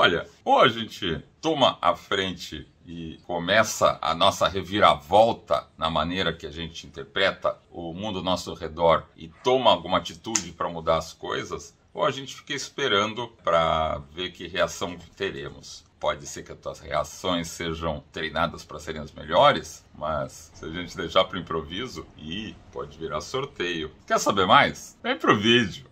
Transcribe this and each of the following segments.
Olha, ou a gente toma a frente e começa a nossa reviravolta na maneira que a gente interpreta o mundo ao nosso redor e toma alguma atitude para mudar as coisas, ou a gente fica esperando para ver que reação teremos. Pode ser que as tuas reações sejam treinadas para serem as melhores, mas se a gente deixar para o improviso, pode virar sorteio. Quer saber mais? Vem pro vídeo!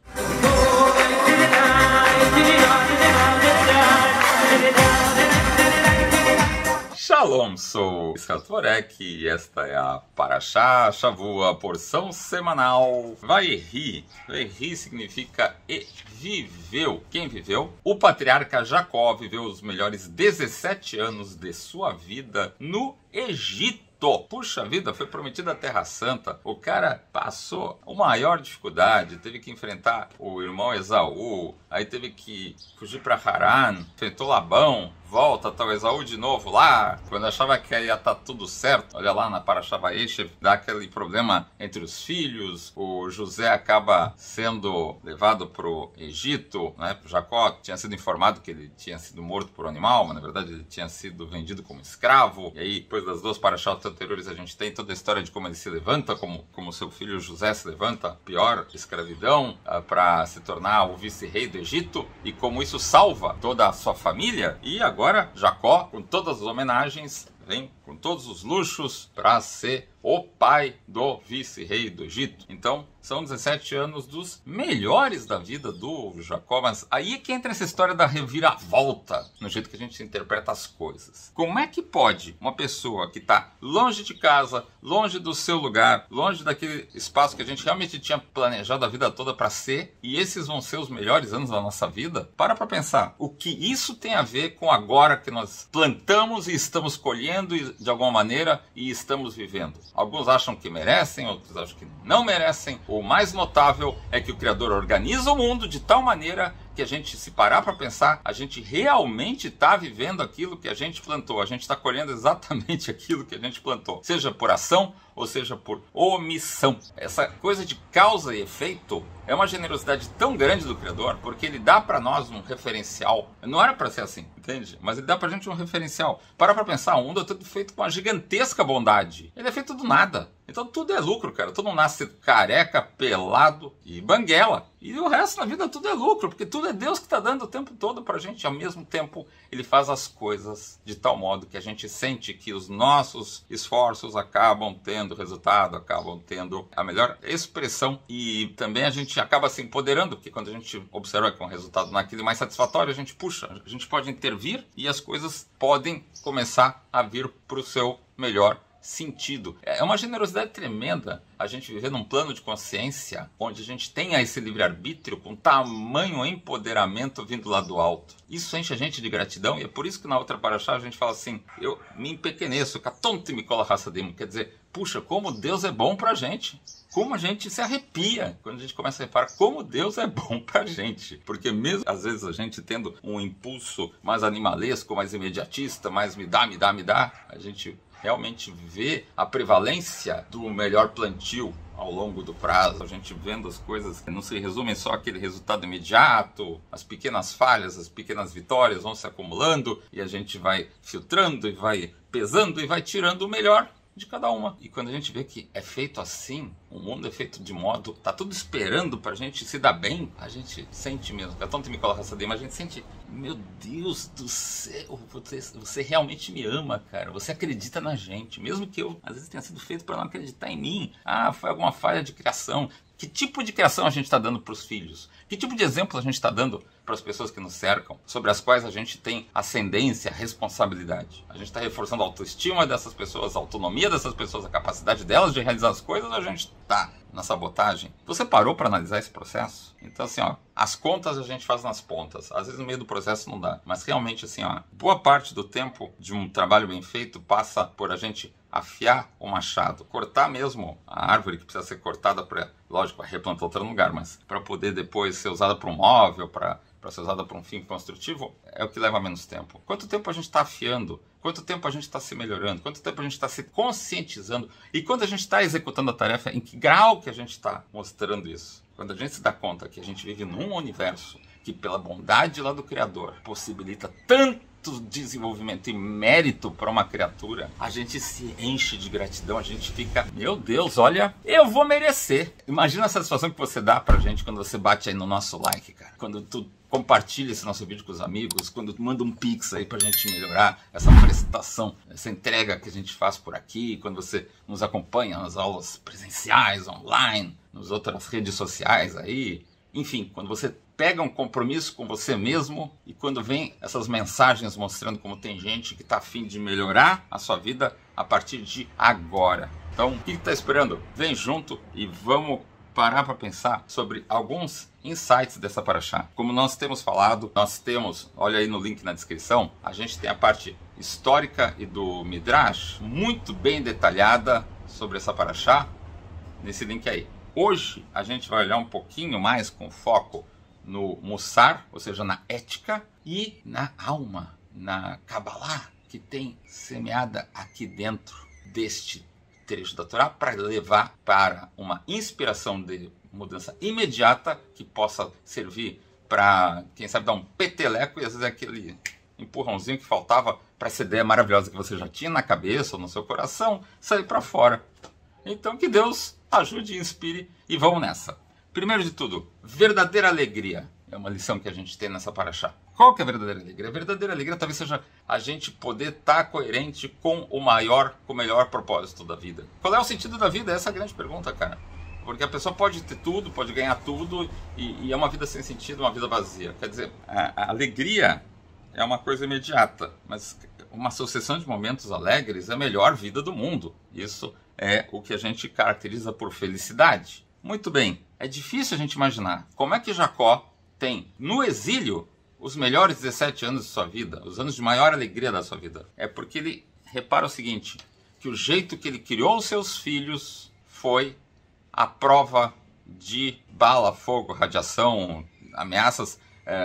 Shalom, sou Escatorek e esta é a Parashá Shavua, a porção semanal Vayeri. Vayeri significa e viveu. Quem viveu? O patriarca Jacó viveu os melhores 17 anos de sua vida no Egito. Puxa vida, foi prometida a Terra Santa. O cara passou a maior dificuldade, teve que enfrentar o irmão Esaú, aí teve que fugir para Harã, enfrentou Labão, volta, tá o Esaú de novo lá, quando achava que ia estar tudo certo. Olha lá na Parashá Vayeshev, dá aquele problema entre os filhos, o José acaba sendo levado para o Egito, né? Jacó tinha sido informado que ele tinha sido morto por um animal, mas na verdade ele tinha sido vendido como escravo. E aí, depois das duas Parashot anteriores, a gente tem toda a história de como ele se levanta, como seu filho José se levanta, pior escravidão, para se tornar o vice-rei do Egito, e como isso salva toda a sua família. E agora Jacó, com todas as homenagens, vem com todos os luxos para ser o pai do vice-rei do Egito. Então, são 17 anos dos melhores da vida do Jacó, mas aí é que entra essa história da reviravolta, no jeito que a gente interpreta as coisas. Como é que pode uma pessoa que está longe de casa, longe do seu lugar, longe daquele espaço que a gente realmente tinha planejado a vida toda para ser, e esses vão ser os melhores anos da nossa vida? Para pensar, o que isso tem a ver com agora que nós plantamos e estamos colhendo de alguma maneira e estamos vivendo? Alguns acham que merecem, outros acham que não merecem. O mais notável é que o Criador organiza o mundo de tal maneira que a gente, se parar para pensar, a gente realmente está vivendo aquilo que a gente plantou. A gente está colhendo exatamente aquilo que a gente plantou. Seja por ação ou seja por omissão. Essa coisa de causa e efeito é uma generosidade tão grande do Criador, porque ele dá para nós um referencial. Não era para ser assim, entende? Mas ele dá para a gente um referencial. Para pensar, o mundo é tudo feito com uma gigantesca bondade. Ele é feito do nada. Então tudo é lucro, cara. Todo mundo nasce careca, pelado e banguela. E o resto da vida tudo é lucro, porque tudo é Deus que está dando o tempo todo para a gente. Ao mesmo tempo, ele faz as coisas de tal modo que a gente sente que os nossos esforços acabam tendo resultado, acabam tendo a melhor expressão. E também a gente acaba se empoderando, porque quando a gente observa que um resultado naquilo mais satisfatório, a gente puxa, a gente pode intervir e as coisas podem começar a vir para o seu melhor sentido. É uma generosidade tremenda a gente viver num plano de consciência onde a gente tenha esse livre-arbítrio com tamanho empoderamento vindo lá do alto. Isso enche a gente de gratidão, e é por isso que na outra Parashá a gente fala assim: eu me empequeneço, katonte mikola hassadim, quer dizer, puxa, como Deus é bom pra gente. Como a gente se arrepia quando a gente começa a reparar como Deus é bom pra gente. Porque mesmo às vezes a gente tendo um impulso mais animalesco, mais imediatista, mais me dá, a gente realmente vê a prevalência do melhor plantio ao longo do prazo. A gente vendo as coisas que não se resumem só àquele resultado imediato, as pequenas falhas, as pequenas vitórias vão se acumulando e a gente vai filtrando e vai pesando e vai tirando o melhor de cada uma. E quando a gente vê que é feito assim, o mundo é feito de modo, tá tudo esperando pra gente se dar bem, a gente sente mesmo. Tanto me coloca essa mas a gente sente, meu Deus do céu, você realmente me ama, cara. Você acredita na gente, mesmo que eu às vezes tenha sido feito para não acreditar em mim. Ah, foi alguma falha de criação. Que tipo de criação a gente está dando para os filhos? Que tipo de exemplo a gente está dando para as pessoas que nos cercam, sobre as quais a gente tem ascendência, responsabilidade? A gente está reforçando a autoestima dessas pessoas, a autonomia dessas pessoas, a capacidade delas de realizar as coisas, ou a gente está na sabotagem? Você parou para analisar esse processo? Então, assim, ó, as contas a gente faz nas pontas. Às vezes no meio do processo não dá. Mas realmente, assim, ó, boa parte do tempo de um trabalho bem feito passa por a gente afiar o machado, cortar mesmo a árvore que precisa ser cortada para, lógico, replantar outro lugar, mas para poder depois ser usada para um móvel, para ser usada para um fim construtivo, é o que leva menos tempo. Quanto tempo a gente está afiando? Quanto tempo a gente está se melhorando? Quanto tempo a gente está se conscientizando? E quando a gente está executando a tarefa, em que grau que a gente está mostrando isso? Quando a gente se dá conta que a gente vive num universo que pela bondade lá do Criador possibilita tanto desenvolvimento e mérito para uma criatura, a gente se enche de gratidão, a gente fica, meu Deus, olha, eu vou merecer. Imagina a satisfação que você dá pra gente quando você bate aí no nosso like, cara. Quando tu compartilha esse nosso vídeo com os amigos, quando tu manda um pix aí pra gente melhorar essa prestação, essa entrega que a gente faz por aqui, quando você nos acompanha nas aulas presenciais, online, nas outras redes sociais aí, enfim, quando você pega um compromisso com você mesmo e quando vem essas mensagens mostrando como tem gente que está a fim de melhorar a sua vida a partir de agora. Então, o que está esperando? Vem junto e vamos parar para pensar sobre alguns insights dessa paraxá. Como nós temos falado, nós temos, olha aí no link na descrição, a gente tem a parte histórica e do Midrash muito bem detalhada sobre essa paraxá nesse link aí. Hoje a gente vai olhar um pouquinho mais com foco no Mussar, ou seja, na ética e na alma, na Kabbalah, que tem semeada aqui dentro deste trecho da Torá para levar para uma inspiração de mudança imediata que possa servir para, quem sabe, dar um peteleco e às vezes aquele empurrãozinho que faltava para essa ideia maravilhosa que você já tinha na cabeça ou no seu coração sair para fora. Então que Deus ajude e inspire e vamos nessa. Primeiro de tudo, verdadeira alegria. É uma lição que a gente tem nessa paraxá. Qual que é a verdadeira alegria? A verdadeira alegria talvez seja a gente poder estar coerente com o melhor propósito da vida. Qual é o sentido da vida? Essa é a grande pergunta, cara. Porque a pessoa pode ter tudo, pode ganhar tudo e é uma vida sem sentido, uma vida vazia. Quer dizer, a alegria é uma coisa imediata, mas uma sucessão de momentos alegres é a melhor vida do mundo. Isso é o que a gente caracteriza por felicidade. Muito bem, é difícil a gente imaginar como é que Jacó tem no exílio os melhores 17 anos de sua vida, os anos de maior alegria da sua vida. É porque ele repara o seguinte, que o jeito que ele criou os seus filhos foi a prova de bala, fogo, radiação, ameaças,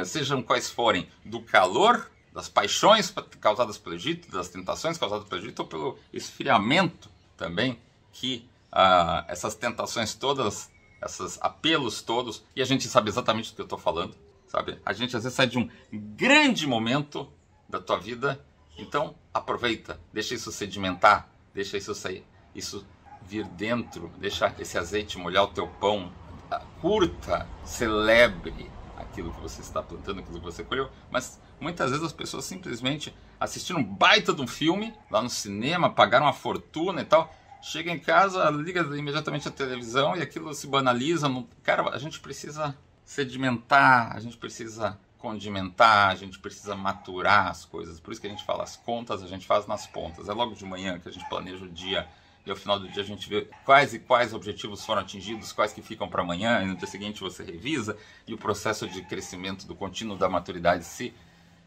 sejam quais forem, do calor, das paixões causadas pelo Egito, das tentações causadas pelo Egito, ou pelo esfriamento também, que essas tentações todas, esses apelos todos, e a gente sabe exatamente do que eu estou falando, sabe? A gente às vezes sai de um grande momento da tua vida, então aproveita, deixa isso sedimentar, deixa isso sair, isso vir dentro, deixa esse azeite molhar o teu pão, curta, celebre aquilo que você está plantando, aquilo que você colheu, mas muitas vezes as pessoas simplesmente assistiram um baita de um filme lá no cinema, pagaram uma fortuna e tal, chega em casa, liga imediatamente a televisão e aquilo se banaliza. Cara, a gente precisa sedimentar, a gente precisa condimentar, a gente precisa maturar as coisas. Por isso que a gente fala as contas, a gente faz nas pontas. É logo de manhã que a gente planeja o dia e ao final do dia a gente vê quais objetivos foram atingidos, quais que ficam para amanhã, e no dia seguinte você revisa e o processo de crescimento do contínuo da maturidade se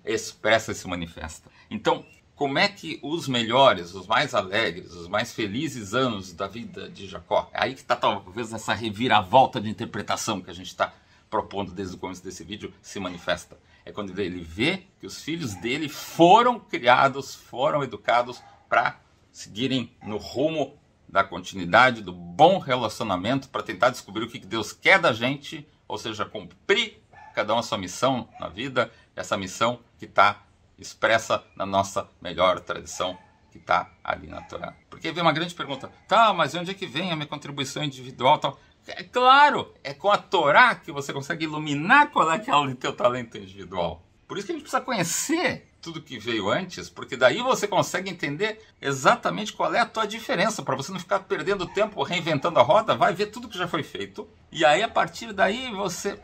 expressa e se manifesta. Então, como é que os melhores, os mais alegres, os mais felizes anos da vida de Jacó, é aí que está talvez essa reviravolta de interpretação que a gente está propondo desde o começo desse vídeo, se manifesta. É quando ele vê que os filhos dele foram criados, foram educados para seguirem no rumo da continuidade, do bom relacionamento, para tentar descobrir o que Deus quer da gente, ou seja, cumprir cada um a sua missão na vida, essa missão que está expressa na nossa melhor tradição que está ali na Torá. Porque vem uma grande pergunta, tá, mas onde é que vem a minha contribuição individual? Tal? É claro, é com a Torá que você consegue iluminar qual é que é o teu talento individual. Por isso que a gente precisa conhecer tudo que veio antes, porque daí você consegue entender exatamente qual é a tua diferença, para você não ficar perdendo tempo reinventando a roda, vai ver tudo que já foi feito, e aí a partir daí você,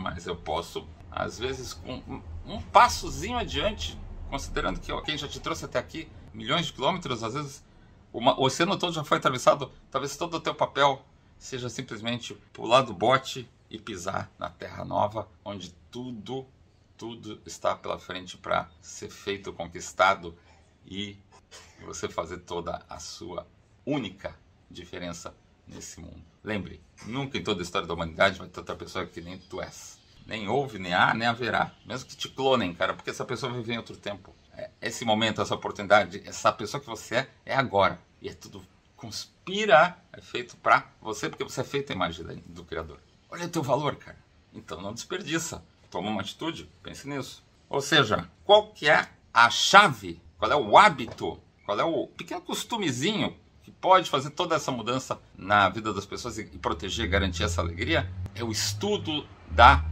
mas eu posso, às vezes, com um passozinho adiante, considerando que quem já te trouxe até aqui, milhões de quilômetros, às vezes o oceano todo já foi atravessado, talvez todo o teu papel seja simplesmente pular do bote e pisar na terra nova, onde tudo está pela frente para ser feito, conquistado e você fazer toda a sua única diferença nesse mundo. Lembre, nunca em toda a história da humanidade vai ter outra pessoa que nem tu és. Nem houve, nem há, nem haverá. Mesmo que te clonem, cara, porque essa pessoa vive em outro tempo. Esse momento, essa oportunidade, essa pessoa que você é agora. E é tudo conspira, é feito pra você, porque você é feito à imagem do Criador. Olha o teu valor, cara. Então não desperdiça. toma uma atitude, pense nisso. Ou seja, qual que é a chave, qual é o hábito, qual é o pequeno costumezinho que pode fazer toda essa mudança na vida das pessoas e proteger, garantir essa alegria? É o estudo da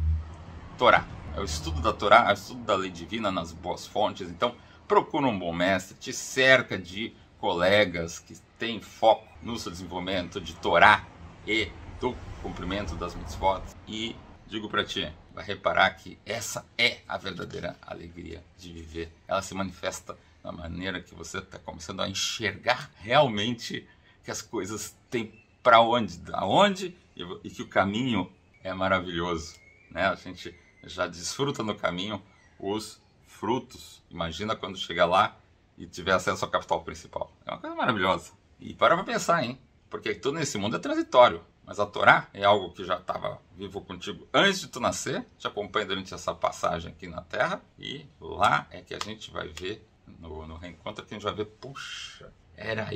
Torá. É o estudo da Torá, é o estudo da lei divina nas boas fontes. Então, procura um bom mestre, te cerca de colegas que têm foco no seu desenvolvimento de Torá e do cumprimento das mitzvot. E digo para ti, vai reparar que essa é a verdadeira alegria de viver. Ela se manifesta da maneira que você está começando a enxergar realmente que as coisas têm para onde, da onde, e que o caminho é maravilhoso, né? A gente já desfruta no caminho os frutos. Imagina quando chegar lá e tiver acesso ao capital principal. É uma coisa maravilhosa. E para pensar, hein? Porque tudo nesse mundo é transitório. Mas a Torá é algo que já estava vivo contigo antes de tu nascer, te acompanha durante essa passagem aqui na Terra, e lá é que a gente vai ver, no reencontro, que a gente vai ver, puxa, era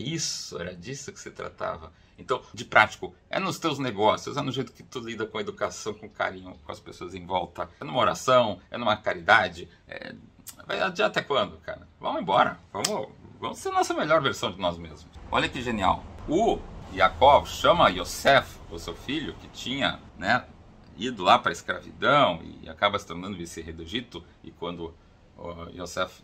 disso que se tratava. Então, de prático, é nos teus negócios, é no jeito que tu lida com a educação, com carinho, com as pessoas em volta, é numa oração, é numa caridade, vai adiar até quando, cara? Vamos embora, vamos ser a nossa melhor versão de nós mesmos. Olha que genial. O Yaakov chama Yosef, o seu filho, que tinha, né, ido lá para a escravidão e acaba se tornando vice-rei do Egito. E quando Yosef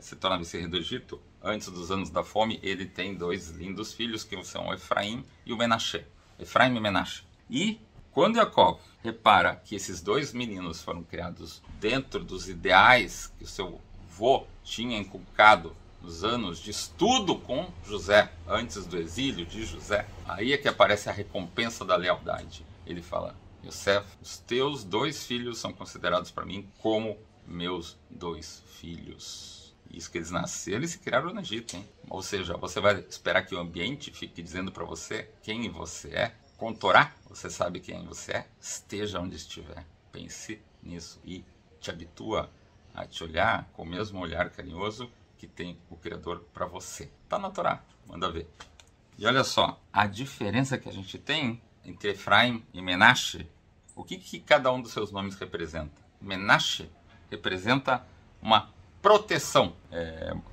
se torna vice-rei do Egito, antes dos anos da fome, ele tem dois lindos filhos, que são o Efraim e o Menashe. Efraim e Menashe. E quando Yaakov repara que esses dois meninos foram criados dentro dos ideais que o seu avô tinha inculcado nos anos de estudo com José, antes do exílio de José, aí é que aparece a recompensa da lealdade. Ele fala: Yosef, os teus dois filhos são considerados para mim como meus dois filhos. Isso que eles nasceram e se criaram no Egito, hein? Ou seja, você vai esperar que o ambiente fique dizendo para você quem você é? Com Torá, você sabe quem você é? Esteja onde estiver. Pense nisso e te habitua a te olhar com o mesmo olhar carinhoso que tem o Criador para você. Tá na Torá, manda ver. E olha só, a diferença que a gente tem entre Efraim e Menashe, o que cada um dos seus nomes representa? Menashe representa uma proteção.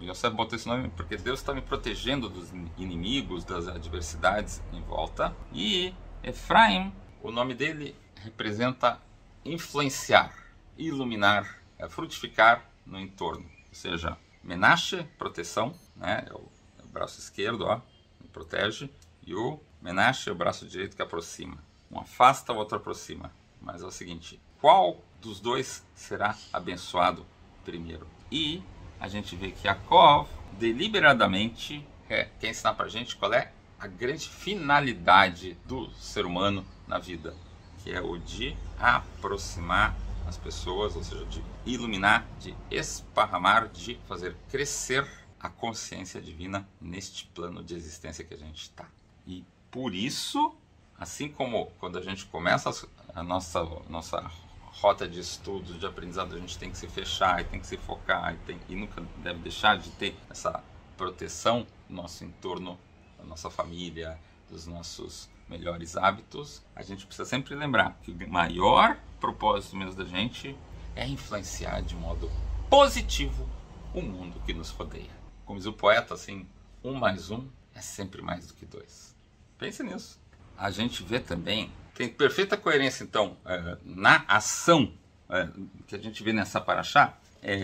Yosef botou esse nome porque Deus está me protegendo dos inimigos, das adversidades em volta. E Efraim, o nome dele representa influenciar, iluminar, frutificar no entorno. Ou seja, Menashe, proteção, né? É o braço esquerdo, ó, me protege. E o Menashe é o braço direito que aproxima. Um afasta, o outro aproxima. Mas é o seguinte, qual dos dois será abençoado primeiro? E a gente vê que Yaakov deliberadamente quer ensinar pra gente qual é a grande finalidade do ser humano na vida, que é o de aproximar as pessoas, ou seja, de iluminar, de esparramar, de fazer crescer a consciência divina neste plano de existência que a gente está. E por isso, assim como quando a gente começa a nossa rota de estudo, de aprendizado, a gente tem que se fechar e tem que se focar e nunca deve deixar de ter essa proteção do nosso entorno, da nossa família, dos nossos melhores hábitos. A gente precisa sempre lembrar que o maior propósito mesmo da gente é influenciar de modo positivo o mundo que nos rodeia. Como diz o poeta, assim, 1 mais 1 é sempre mais do que 2. Pense nisso. A gente vê também, tem perfeita coerência então na ação que a gente vê nessa paraxá,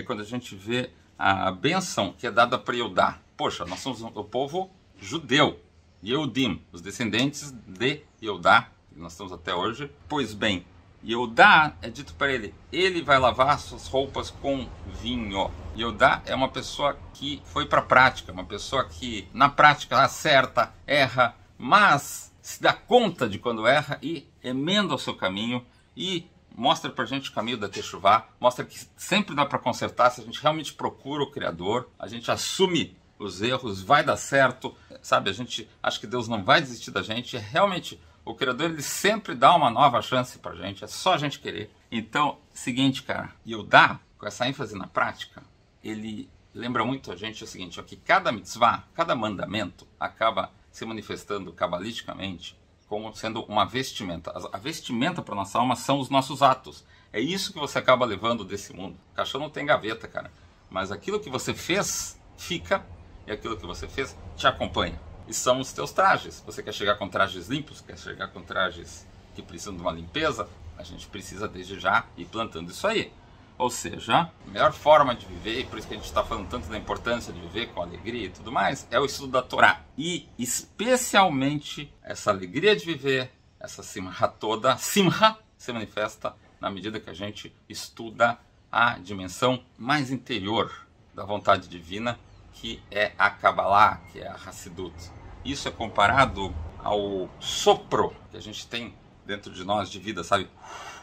quando a gente vê a bênção que é dada para Yehudá. Poxa, nós somos o povo judeu, Yehudim, os descendentes de Yehudá, que nós estamos até hoje. Pois bem, Yehudá, é dito para ele vai lavar suas roupas com vinho. Yehudá é uma pessoa que foi para a prática, uma pessoa que na prática acerta, erra, mas se dá conta de quando erra e emenda o seu caminho e mostra pra gente o caminho da Teshuvá, mostra que sempre dá para consertar se a gente realmente procura o Criador, a gente assume os erros, vai dar certo, sabe? A gente acha que Deus não vai desistir da gente, realmente o Criador ele sempre dá uma nova chance pra gente, é só a gente querer. Então, seguinte, cara, Yehudá, com essa ênfase na prática, ele lembra muito a gente o seguinte, ó, que cada mitzvah, cada mandamento acaba se manifestando cabalisticamente como sendo uma vestimenta. A vestimenta para nossa alma são os nossos atos. É isso que você acaba levando desse mundo. O caixão não tem gaveta, cara. Mas aquilo que você fez, fica. E aquilo que você fez, te acompanha. E são os teus trajes. Você quer chegar com trajes limpos? Quer chegar com trajes que precisam de uma limpeza? A gente precisa desde já ir plantando isso aí. Ou seja, a melhor forma de viver, e por isso que a gente está falando tanto da importância de viver com alegria e tudo mais, é o estudo da Torá. E especialmente essa alegria de viver, essa simha toda, simha, se manifesta na medida que a gente estuda a dimensão mais interior da vontade divina, que é a Kabbalah, que é a Hassidut. Isso é comparado ao sopro que a gente tem dentro de nós de vida, sabe?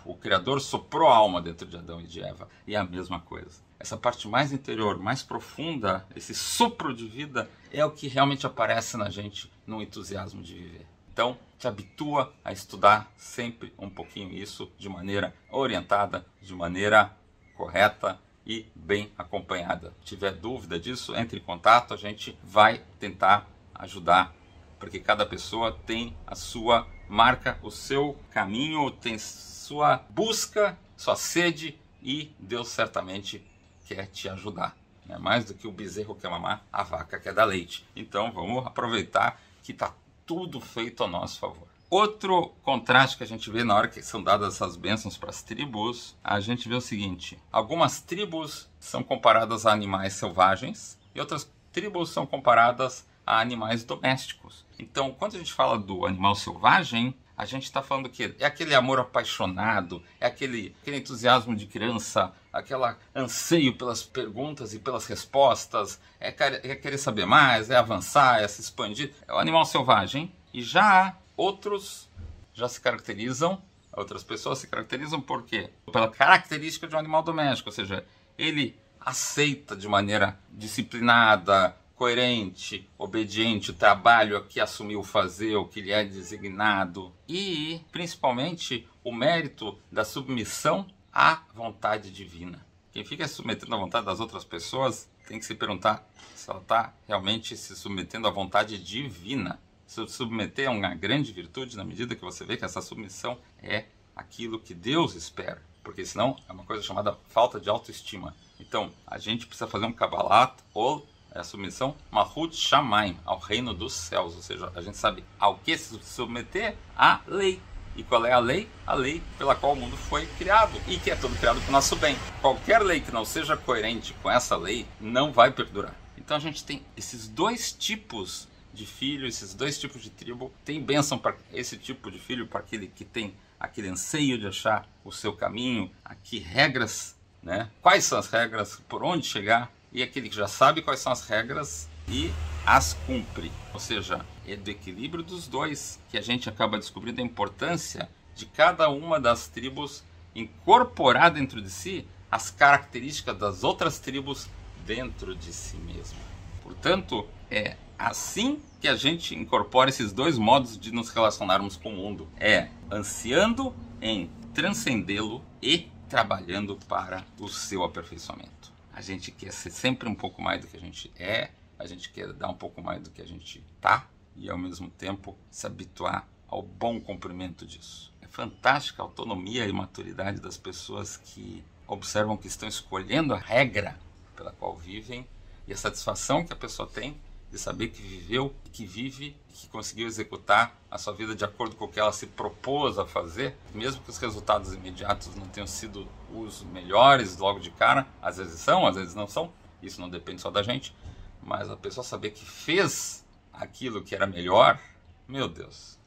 O Criador soprou a alma dentro de Adão e de Eva. E é a mesma coisa. Essa parte mais interior, mais profunda, esse sopro de vida, é o que realmente aparece na gente no entusiasmo de viver. Então, te habitua a estudar sempre um pouquinho isso de maneira orientada, de maneira correta e bem acompanhada. Se tiver dúvida disso, entre em contato, a gente vai tentar ajudar, porque cada pessoa tem a sua marca, o seu caminho, tem sua busca, sua sede, e Deus certamente quer te ajudar. É mais do que o bezerro quer mamar, a vaca quer dar leite. Então vamos aproveitar que está tudo feito a nosso favor. Outro contraste que a gente vê na hora que são dadas essas bênçãos para as tribos, a gente vê o seguinte: algumas tribos são comparadas a animais selvagens e outras tribos são comparadas a animais domésticos. Então, quando a gente fala do animal selvagem, a gente está falando que é aquele amor apaixonado, é aquele entusiasmo de criança, aquele anseio pelas perguntas e pelas respostas, é querer saber mais, é avançar, é se expandir. É o animal selvagem. E já outros já se caracterizam, outras pessoas se caracterizam por quê? Pela característica de um animal doméstico, ou seja, ele aceita de maneira disciplinada, coerente, obediente o trabalho a que assumiu fazer, o que lhe é designado, e principalmente o mérito da submissão à vontade divina. Quem fica se submetendo à vontade das outras pessoas tem que se perguntar se ela está realmente se submetendo à vontade divina. Se submeter é uma grande virtude na medida que você vê que essa submissão é aquilo que Deus espera, porque senão é uma coisa chamada falta de autoestima. Então a gente precisa fazer um Kabbalat ou a submissão Malchut Shamayim, ao reino dos céus, ou seja, a gente sabe ao que se submeter? À lei. E qual é a lei? A lei pela qual o mundo foi criado e que é todo criado para o nosso bem. Qualquer lei que não seja coerente com essa lei não vai perdurar. Então a gente tem esses dois tipos de filho, esses dois tipos de tribo. Tem bênção para esse tipo de filho, para aquele que tem aquele anseio de achar o seu caminho, aqui regras, né? Quais são as regras, por onde chegar, e aquele que já sabe quais são as regras e as cumpre. Ou seja, é do equilíbrio dos dois que a gente acaba descobrindo a importância de cada uma das tribos incorporar dentro de si as características das outras tribos dentro de si mesmo. Portanto, é assim que a gente incorpora esses dois modos de nos relacionarmos com o mundo. É ansiando em transcendê-lo e trabalhando para o seu aperfeiçoamento. A gente quer ser sempre um pouco mais do que a gente é, a gente quer dar um pouco mais do que a gente tá, e ao mesmo tempo se habituar ao bom cumprimento disso. É fantástica a autonomia e maturidade das pessoas que observam que estão escolhendo a regra pela qual vivem, e a satisfação que a pessoa tem de saber que viveu, que vive, que conseguiu executar a sua vida de acordo com o que ela se propôs a fazer, mesmo que os resultados imediatos não tenham sido os melhores logo de cara, às vezes são, às vezes não são, isso não depende só da gente, mas a pessoa saber que fez aquilo que era melhor, meu Deus,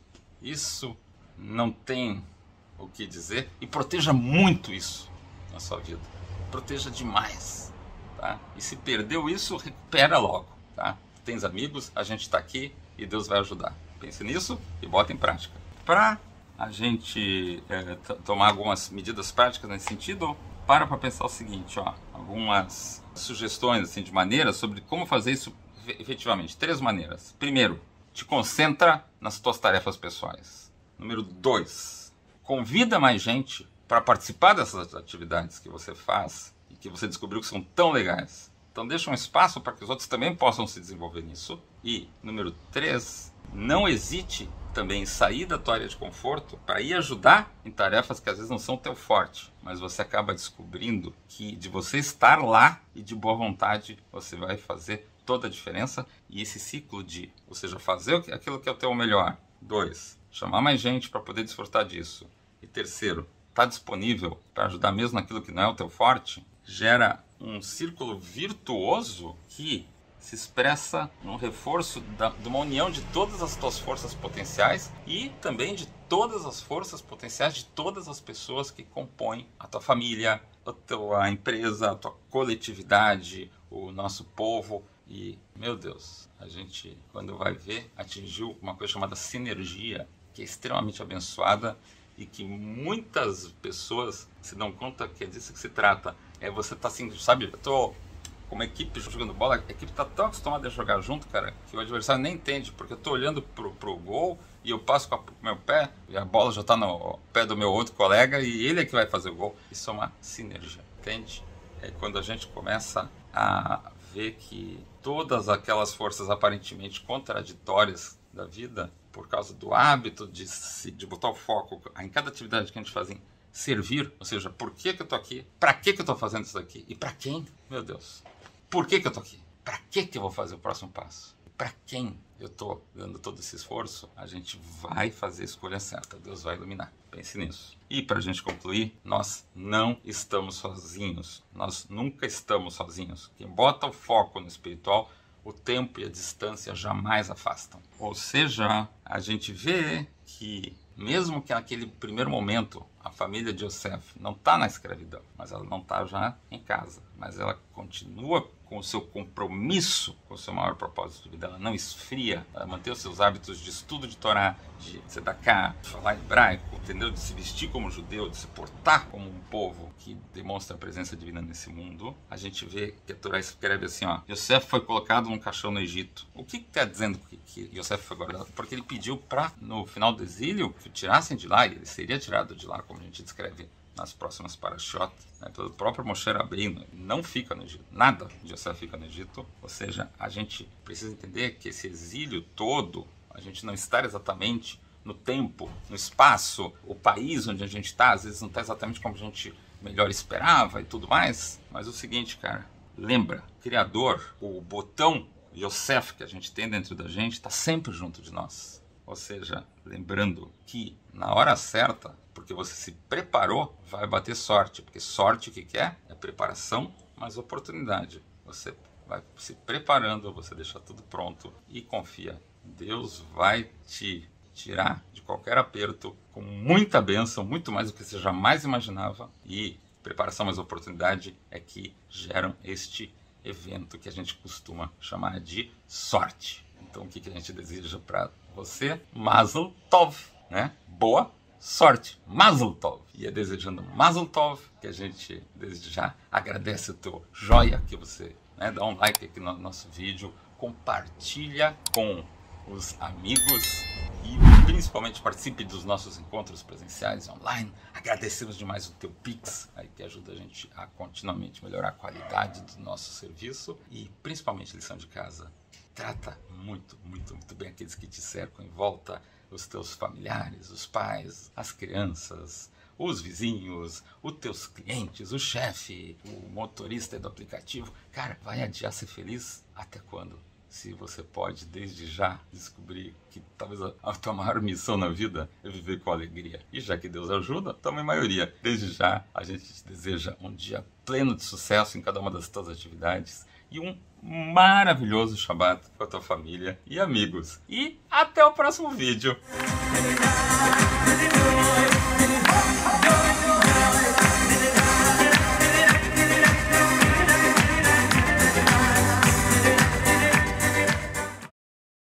isso não tem o que dizer, e proteja muito isso na sua vida, proteja demais, tá? E se perdeu isso, recupera logo, tá? Tens amigos, a gente está aqui e Deus vai ajudar. Pense nisso e bota em prática. Para a gente tomar algumas medidas práticas nesse sentido, para pensar o seguinte, ó, algumas sugestões assim, de maneiras sobre como fazer isso efetivamente. 3 maneiras. Primeiro, te concentra nas tuas tarefas pessoais. Número 2, convida mais gente para participar dessas atividades que você faz e que você descobriu que são tão legais. Então deixa um espaço para que os outros também possam se desenvolver nisso. E número 3, não hesite também sair da tua área de conforto para ir ajudar em tarefas que às vezes não são teu forte, mas você acaba descobrindo que de você estar lá e de boa vontade você vai fazer toda a diferença. E esse ciclo de, ou seja, fazer aquilo que é o teu melhor. 2, chamar mais gente para poder desfrutar disso. E terceiro, estar disponível para ajudar mesmo naquilo que não é o teu forte, gera um círculo virtuoso que se expressa no reforço de uma união de todas as tuas forças potenciais e também de todas as forças potenciais de todas as pessoas que compõem a tua família, a tua empresa, a tua coletividade, o nosso povo. E, meu Deus, a gente, quando vai ver, atingiu uma coisa chamada sinergia, que é extremamente abençoada e que muitas pessoas se dão conta que é disso que se trata. É você tá assim, sabe, eu tô como equipe jogando bola, a equipe tá tão acostumada a jogar junto, cara, que o adversário nem entende, porque eu tô olhando pro gol e eu passo com o meu pé e a bola já tá no pé do meu outro colega e ele é que vai fazer o gol. Isso é uma sinergia, entende? É quando a gente começa a ver que todas aquelas forças aparentemente contraditórias da vida, por causa do hábito de botar o foco em cada atividade que a gente faz em servir, ou seja, por que eu tô aqui? Para que eu tô fazendo isso daqui? E para quem? Meu Deus. Por que eu tô aqui? Para que eu vou fazer o próximo passo? Para quem eu tô dando todo esse esforço? A gente vai fazer a escolha certa. Deus vai iluminar. Pense nisso. E para a gente concluir, nós não estamos sozinhos. Nós nunca estamos sozinhos. Quem bota o foco no espiritual, o tempo e a distância jamais afastam. Ou seja, a gente vê que mesmo que naquele primeiro momento a família de Yosef não está na escravidão, mas ela não está já em casa, mas ela continua com o seu compromisso com o seu maior propósito de vida, ela não esfria, ela mantém os seus hábitos de estudo de Torá, de tzedakah, de falar hebraico, entendeu? De se vestir como judeu, de se portar como um povo que demonstra a presença divina nesse mundo. A gente vê que a Torá escreve assim, ó, Yosef foi colocado num caixão no Egito. O que está dizendo que Yosef foi guardado? Porque ele pediu para, no final do exílio, tirassem de lá, e ele seria tirado de lá, como a gente descreve nas próximas parashot, né? Pelo próprio Moshe Rabbeinu, não fica no Egito, nada de Yosef fica no Egito, ou seja, a gente precisa entender que esse exílio todo, a gente não está exatamente no tempo, no espaço, o país onde a gente está, às vezes não está exatamente como a gente melhor esperava e tudo mais, mas o seguinte, cara, lembra, o Criador, o botão Yosef que a gente tem dentro da gente, está sempre junto de nós. Ou seja, lembrando que na hora certa, porque você se preparou, vai bater sorte. Porque sorte o que é? É preparação, mas oportunidade. Você vai se preparando, você deixa tudo pronto e confia. Deus vai te tirar de qualquer aperto com muita bênção, muito mais do que você jamais imaginava. E preparação mais oportunidade é que geram este evento que a gente costuma chamar de sorte. Então o que a gente deseja para você? Mazel Tov, né? Boa sorte, Mazel Tov. E é desejando Mazel Tov que a gente desde já agradece o teu joia que você, né, dá um like aqui no nosso vídeo, compartilha com os amigos e principalmente participe dos nossos encontros presenciais online. Agradecemos demais o teu Pix, aí que ajuda a gente a continuamente melhorar a qualidade do nosso serviço e principalmente lição de casa. Trata muito, muito, muito bem aqueles que te cercam em volta, os teus familiares, os pais, as crianças, os vizinhos, os teus clientes, o chefe, o motorista do aplicativo. Cara, vai adiar ser feliz até quando? Se você pode, desde já, descobrir que talvez a tua maior missão na vida é viver com alegria. E já que Deus ajuda, toma em maioria. Desde já, a gente te deseja um dia pleno de sucesso em cada uma das tuas atividades e um maravilhoso Shabbat com a tua família e amigos. E até o próximo vídeo!